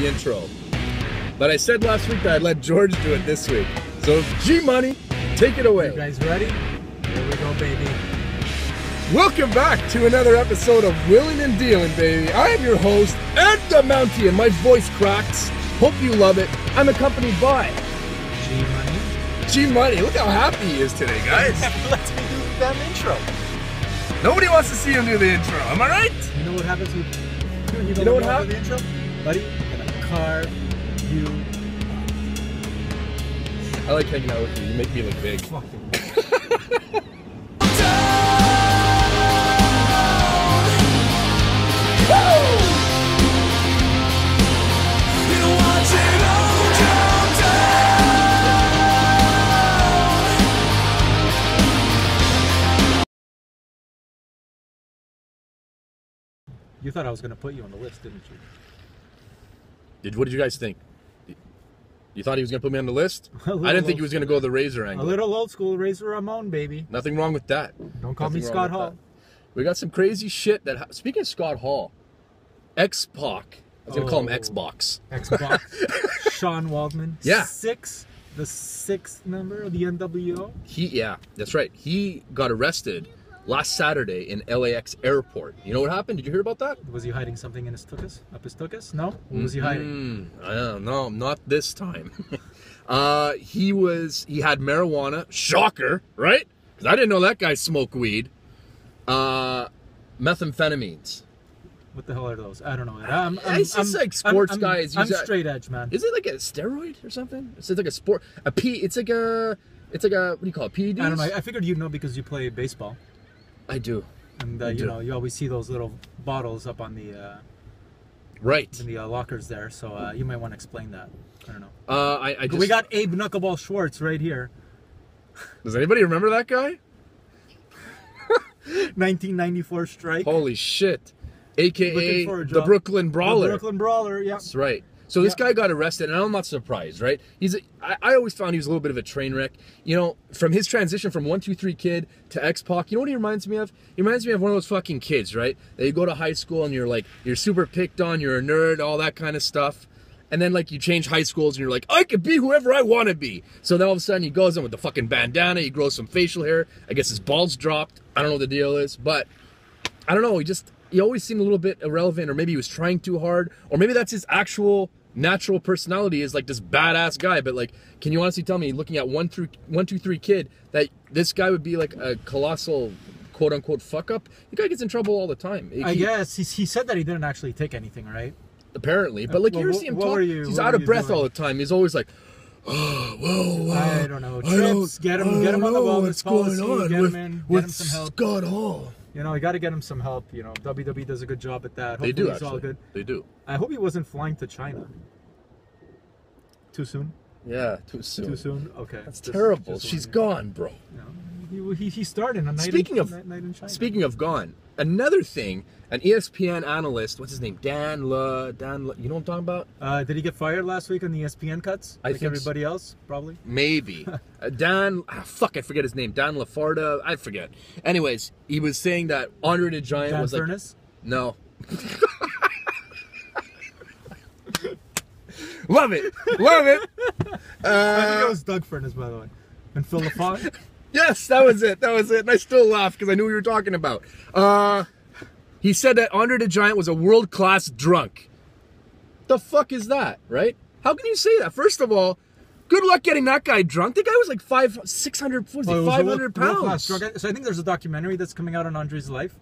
the intro. But I said last week that I'd let George do it this week. So G-Money, take it away. You guys ready? Here we go, baby. Welcome back to another episode of Wheelin and Dealin, baby. I am your host, Ed the Mountie, and my voice cracks. Hope you love it. I'm accompanied by G-Money. G-Money. Look how happy he is today, guys. Let's do the damn intro. Nobody wants to see him do the intro. Am I right? You know what happens with You know what happens? The intro? Buddy, I'm gonna carve you. I like hanging out with you. You make me look big. Fucking. You thought I was going to put you on the list, didn't you? What did you guys think? You thought he was going to put me on the list? I didn't think he was going to go the Razor angle. A little old school, Razor Ramon, baby. Nothing wrong with that. Don't call me Scott Hall. We got some crazy shit that... Speaking of Scott Hall, X-Pac. I was going to call him Xbox. Xbox. Sean Waldman. Yeah. The sixth member of the NWO. Yeah, that's right. He got arrested last Saturday in LAX airport. You know what happened? Did you hear about that? Was he hiding something in his tuchus? Up his tuchus? No? What was he hiding? I don't know. Not this time. He had marijuana. Shocker, right? Because I didn't know that guy smoked weed. Methamphetamines. What the hell are those? I don't know. It's just like sports guys. I'm straight edge, man. Is it like a steroid or something? It's like a sport. It's like a. What do you call it? PEDs? I don't know. I figured you'd know because you play baseball. I do. And you know, you always see those little bottles up on the right in the lockers there. So you might want to explain that. I don't know. We got Abe Knuckleball Schwartz right here. Does anybody remember that guy? 1994 strike. Holy shit. AKA the Brooklyn Brawler. The Brooklyn Brawler, yeah. That's right. So this guy got arrested, and I'm not surprised, right? I always found he was a little bit of a train wreck. You know, from his transition from 1-2-3 Kid to X-Pac, you know what he reminds me of? He reminds me of one of those fucking kids, right? That you go to high school and you're super picked on, you're a nerd, all that kind of stuff. And then, like, you change high schools and you're like, I could be whoever I want to be. So then all of a sudden he goes in with the fucking bandana, he grows some facial hair. I guess his balls dropped. I don't know what the deal is, but I don't know. He always seemed a little bit irrelevant, or maybe he was trying too hard, or maybe that's his actual natural personality is like this badass guy. But like, can you honestly tell me, looking at 1-2-3 Kid, that this guy would be like a colossal quote unquote fuck up? The guy gets in trouble all the time. I guess he said that he didn't actually take anything, right? Apparently, but like, you ever see him talk? He's out of breath all the time. He's always like, oh, whoa, I don't know. Trips, get him on the wellness policy. Get him in, get him some help. Scott Hall. You know, you got to get him some help. You know, WWE does a good job at that. Hopefully, they do, actually. All good. They do. I hope he wasn't flying to China. Too soon? Yeah, too soon. Too soon? Okay. That's terrible. She's gone, bro. No, he started a night in China. Speaking of gone, another thing, an ESPN analyst, what's his name? Dan, you know what I'm talking about? Did he get fired last week on the ESPN cuts? I think everybody else, probably. Maybe. I forget his name. Dan Lafarda, I forget. Anyways, he was saying that Andre the Giant Dan was Furness? Like, no. Love it. I think it was Doug Furness, by the way. And Phil LaFont. Yes, that was it. And I still laugh because I knew what you were talking about. He said that Andre the Giant was a world-class drunk. The fuck is that, right? How can you say that? First of all, good luck getting that guy drunk. The guy was like 500 pounds. So I think there's a documentary that's coming out on Andre's life.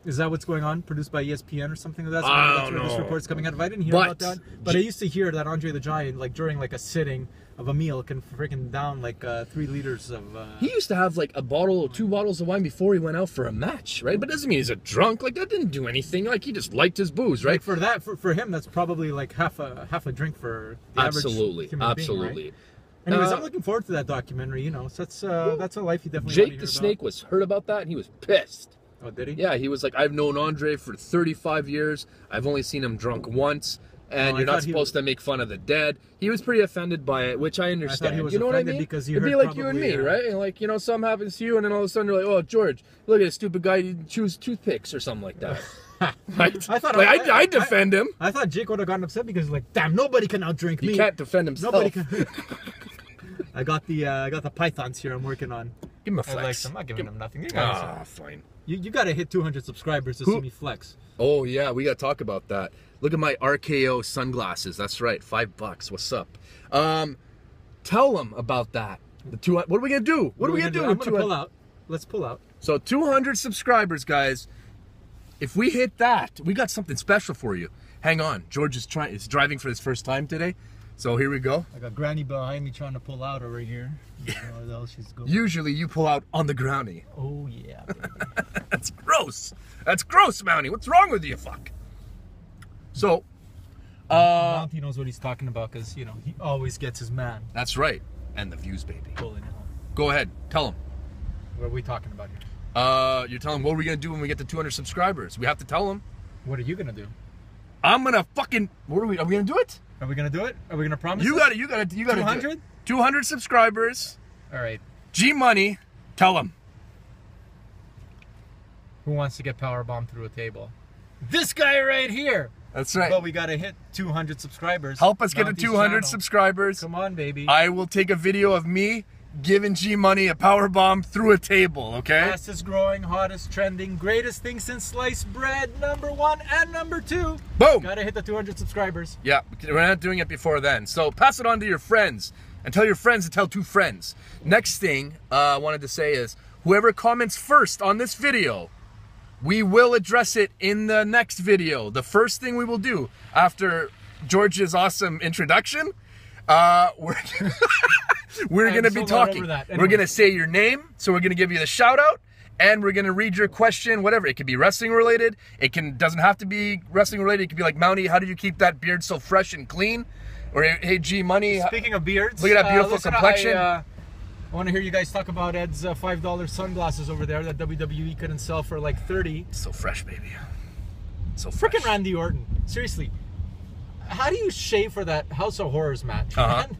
Is that what's going on? Produced by ESPN or something like that? So that's where this report's coming out. If I didn't hear about that. But I used to hear that Andre the Giant, like during like a sitting of a meal, can freaking down like 3 liters of... He used to have like a bottle or 2 bottles of wine before he went out for a match, right? But it doesn't mean he's a drunk. Like, that didn't do anything. Like, he just liked his booze, right? Like for him, that's probably like half a drink for the average human being, right? Anyways, I'm looking forward to that documentary. You know, so that's a life you definitely. Jake the Snake was heard about that, and he was pissed. Oh, did he? Yeah, he was like, I've known Andre for 35 years. I've only seen him drunk once. And you're not supposed to make fun of the dead. He was pretty offended by it, which I understand. I thought he was you know what I mean? Because it'd be like you and me, right? And like, you know, something happens to you, and then all of a sudden you're like, oh, George, look at this stupid guy, he chews toothpicks or something like that. Right? I thought I'd defend him. I thought Jake would have gotten upset because like, damn, nobody can outdrink me. He can't defend himself. Nobody can. I got the pythons here. I'm working on. Give him a flex. I'm not giving him nothing. Fine. You gotta hit 200 subscribers to see me flex. Oh yeah, we gotta talk about that. Look at my RKO sunglasses. That's right, $5. What's up? Tell them about that. What are we gonna do? What are we gonna do? I'm gonna pull out. Let's pull out. So 200 subscribers, guys. If we hit that, we got something special for you. Hang on, George is driving for his first time today. So here we go. I got Granny behind me trying to pull out over here. Usually you pull out on the groundy. Oh yeah, baby. That's gross. That's gross, Mountie. What's wrong with you, fuck? So, Mountie knows what he's talking about because, you know, he always gets his man. That's right. And the views, baby. Pulling it home. Go ahead. Tell him. What are we talking about here? You're telling him what are we going to do when we get to 200 subscribers. We have to tell him. What are you going to do? I'm going to fucking... Are we going to do it? Are we going to do it? Are we going to promise You got to 200? 200 subscribers. All right. G Money. Tell him. Who wants to get powerbombed through a table? This guy right here. That's right. But we got to hit 200 subscribers. Help us get to Mountie's 200 channel. subscribers. Come on, baby. I will take a video of me giving G Money a power bomb through a table, okay? Fastest growing, hottest trending, greatest thing since sliced bread, #1 and #2. Boom! Gotta hit the 200 subscribers. Yeah, we're not doing it before then. So pass it on to your friends and tell your friends to tell 2 friends. Next thing I wanted to say is whoever comments first on this video, we will address it in the next video. The first thing we will do after George's awesome introduction, we're going to be talking. We're going to say your name, so we're going to give you the shout out, and we're going to read your question, whatever. It could be wrestling related. Doesn't have to be wrestling related. It could be like, Mountie, how did you keep that beard so fresh and clean? Or, hey, G Money. Speaking of beards, look at that beautiful complexion. I want to hear you guys talk about Ed's $5 sunglasses over there that WWE couldn't sell for like 30. So fresh, baby. So fresh. Freaking Randy Orton. Seriously. How do you shave for that House of Horrors match? And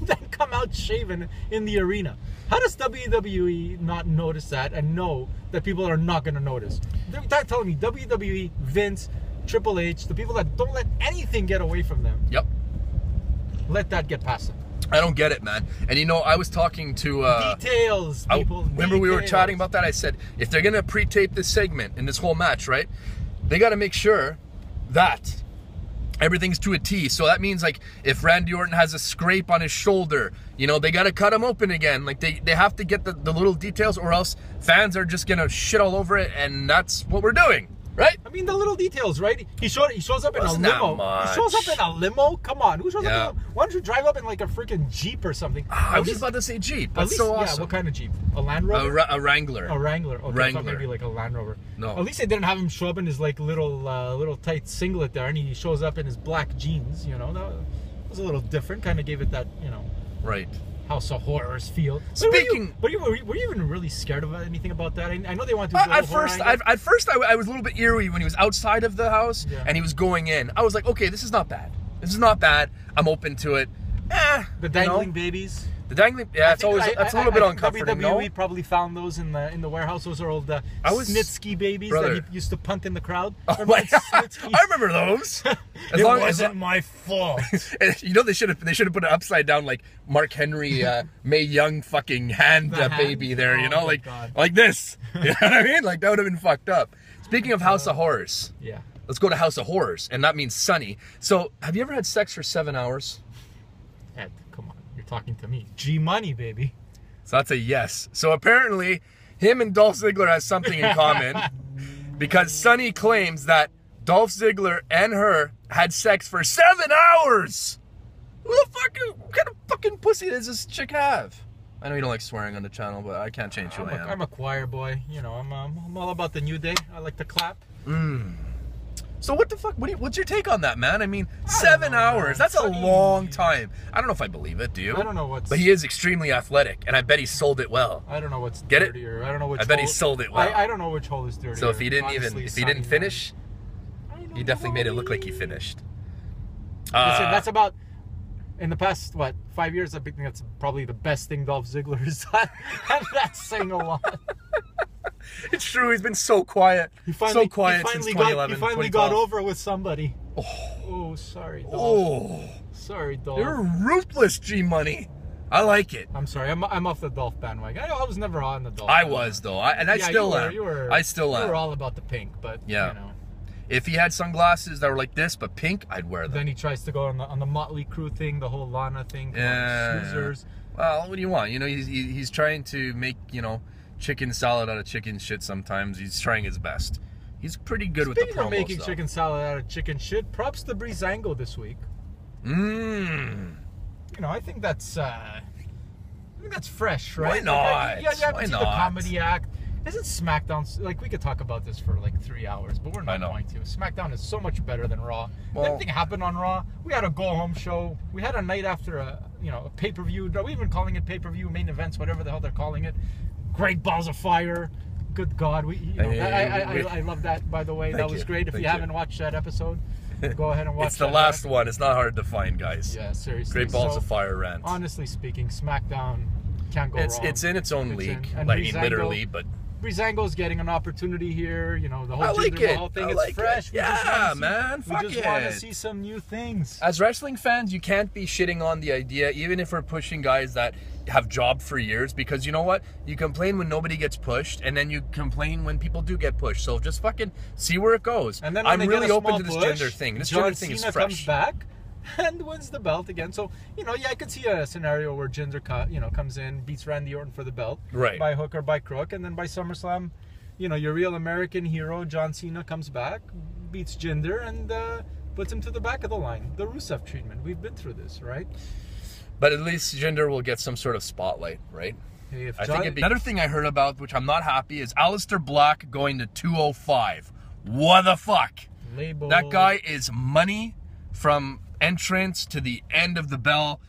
then come out shaven in the arena? How does WWE not notice that and know that people are not going to notice? They're telling me WWE, Vince, Triple H, the people that don't let anything get away from them. Yep. Let that get past them. I don't get it, man. And you know, I was talking to... details, people. Remember we were chatting about that? I said, if they're going to pre-tape this segment in this whole match, right? They got to make sure that everything's to a T. So that means, like, if Randy Orton has a scrape on his shoulder, you know, they got to cut him open again. Like, they have to get the little details, or else fans are just going to shit all over it, and that's what we're doing. Right? I mean, the little details, right? He shows up in a limo. He shows up in a limo? Come on. Who shows up in a limo? Why don't you drive up in like a freaking Jeep or something? I was just about to say Jeep. That's so awesome. Yeah, what kind of Jeep? A Land Rover? A Wrangler. A Wrangler. Okay, Wrangler. I thought maybe like a Land Rover. No. At least they didn't have him show up in his like little tight singlet there, and he shows up in his black jeans, you know. That was a little different. Kind of gave it that, you know. Right. House of Horrors feel. Speaking, were you even really scared of anything about that? I know they want to. At first, I was a little bit eerie when he was outside of the house and he was going in. I was like, okay, this is not bad. This is not bad. I'm open to it. The dangling babies. The dangling, yeah, that's a little bit uncomfortable. WWE probably found those in the warehouse. Those are old Snitsky babies that he used to punt in the crowd. Oh my God. I remember those. It wasn't my fault. You know, they should have put it upside down like Mark Henry, Mae Young fucking hand baby there. You know, like this. You know what I mean? Like that would have been fucked up. Speaking of House of Horrors, yeah, let's go to House of Horrors, and that means Sunny. So, have you ever had sex for 7 hours? Ed, come on. Talking to me. G Money, baby. So that's a yes. So apparently, him and Dolph Ziggler has something in common because Sunny claims that Dolph Ziggler and her had sex for 7 hours. What kind of fucking pussy does this chick have? I know you don't like swearing on the channel, but I can't change who I am. I'm a choir boy. You know, I'm all about the New Day. I like to clap. So what the fuck? What's your take on that, man? I mean, 7 hours. That's a long time. I don't know if I believe it, do you? I don't know what's... But he is extremely athletic, and I bet he sold it well. I don't know what's Get dirtier. I don't know which I bet he sold it well. I don't know which hole is dirtier. So if he didn't finish, he definitely made it look like he finished. Listen, that's about... In the past, 5 years, I think that's probably the best thing Dolph Ziggler has done. And that's saying a lot. It's true. He's been so quiet. He finally since 2011. He finally got over with somebody. Oh, sorry, Dolph. Oh, sorry, Dolph. you're ruthless, G Money. I like it. I'm sorry. I'm off the Dolph bandwagon. I was never on the Dolph. I was though, I still am. I still am. You were all about the pink, but yeah. You know. If he had sunglasses that were like this but pink, I'd wear them. Then he tries to go on the Motley Crue thing, the whole Lana thing. Snoozers. Well, what do you want? You know, he's trying to make, you know, chicken salad out of chicken shit sometimes. He's trying his best. He's pretty good with the promos, Speaking of making chicken salad out of chicken shit, props to Breezango this week. You know, I think that's fresh, right? Why not? Like, yeah, the comedy act. Isn't SmackDown, like, we could talk about this for like 3 hours, but we're not going to. SmackDown is so much better than Raw. Well, anything happened on Raw? We had a go-home show. We had a night after a pay-per-view. Are we even calling it pay-per-view, main events, whatever the hell they're calling it? Great balls of fire. Good God. I love that, by the way. That was great. If you haven't watched that episode, go ahead and watch it. It's the last one. It's not hard to find, guys. Yeah, seriously. Great balls of fire rant. Honestly speaking, SmackDown can't go wrong. It's in its own league. Like, literally, but... Breezango's getting an opportunity here, you know, the whole the whole thing. It's fresh. Yeah, man. We just want to see some new things. As wrestling fans, you can't be shitting on the idea, even if we're pushing guys that have job for years, because you know what? You complain when nobody gets pushed, and then you complain when people do get pushed. So just fucking see where it goes. And then I'm really open to this gender thing. This gender thing is fresh. Comes back and wins the belt again. So, you know, yeah, I could see a scenario where Jinder, comes in, beats Randy Orton for the belt, right, by hook or by crook, and then by SummerSlam, you know, your real American hero John Cena comes back, beats Jinder, and puts him to the back of the line. The Rusev treatment. We've been through this, right? But at least Jinder will get some sort of spotlight, right? Hey, another thing I heard about, which I'm not happy, is Aleister Black going to 205. What the fuck? Label. That guy is money from entrance to the end of the bell.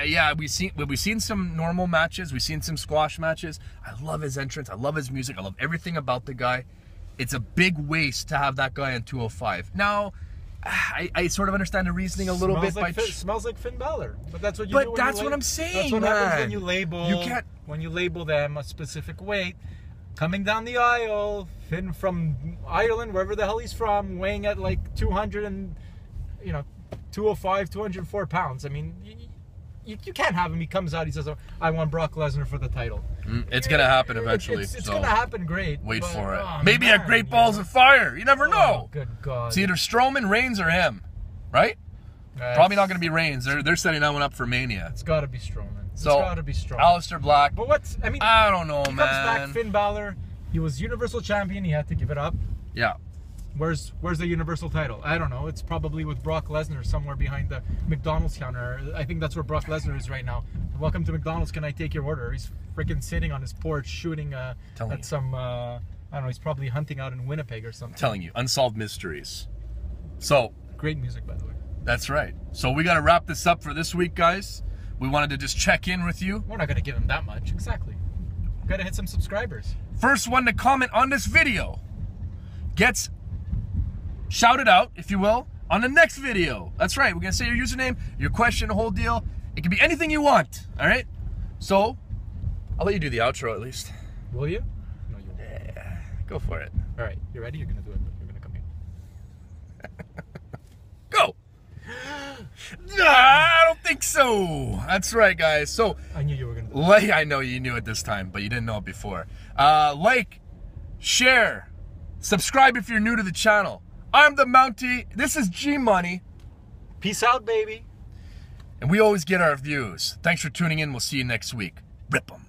Yeah, we've seen some normal matches. We've seen some squash matches. I love his entrance. I love his music. I love everything about the guy. It's a big waste to have that guy on 205. Now, I sort of understand the reasoning a little bit. Smells like Finn Balor, but that's what you. But that's what I'm saying. That's what happens when you label. You can't. When you label them a specific weight, coming down the aisle, Finn from Ireland, wherever the hell he's from, weighing at like 205, 204 pounds. I mean, you can't have him. He comes out, he says, I want Brock Lesnar for the title. It's going to happen eventually. It's going to happen great. Wait for it. Maybe a Great Balls of Fire. You never know. Good God. It's either Strowman, Reigns, or him. Right? Probably not going to be Reigns. They're setting that one up for Mania. It's got to be Strowman. It's so, got to be Strowman. Aleister Black. But I don't know, man. He comes back, Finn Balor. He was Universal Champion. He had to give it up. Yeah. Where's the Universal title? I don't know. It's probably with Brock Lesnar somewhere behind the McDonald's counter. I think that's where Brock Lesnar is right now. Welcome to McDonald's. Can I take your order? He's freaking sitting on his porch shooting at some, I don't know, he's probably hunting out in Winnipeg or something. Telling you, unsolved mysteries. So. Great music, by the way. That's right. So we got to wrap this up for this week, guys. We wanted to just check in with you. We're not going to give him that much. Exactly. Got to hit some subscribers. First one to comment on this video gets shouted out, if you will, on the next video. That's right. We're going to say your username, your question, the whole deal. It can be anything you want. All right? So, I'll let you do the outro at least. Will you? No, you won't. Yeah. Go for it. All right. You ready? You're going to do it. You're going to come here. Go. I don't think so. That's right, guys. So, I knew you were going to do it. I know you knew it this time, but you didn't know it before. Like, share, subscribe if you're new to the channel. I'm the Mountie. This is G Money. Peace out, baby. And we always get our views. Thanks for tuning in. We'll see you next week. Rip 'em.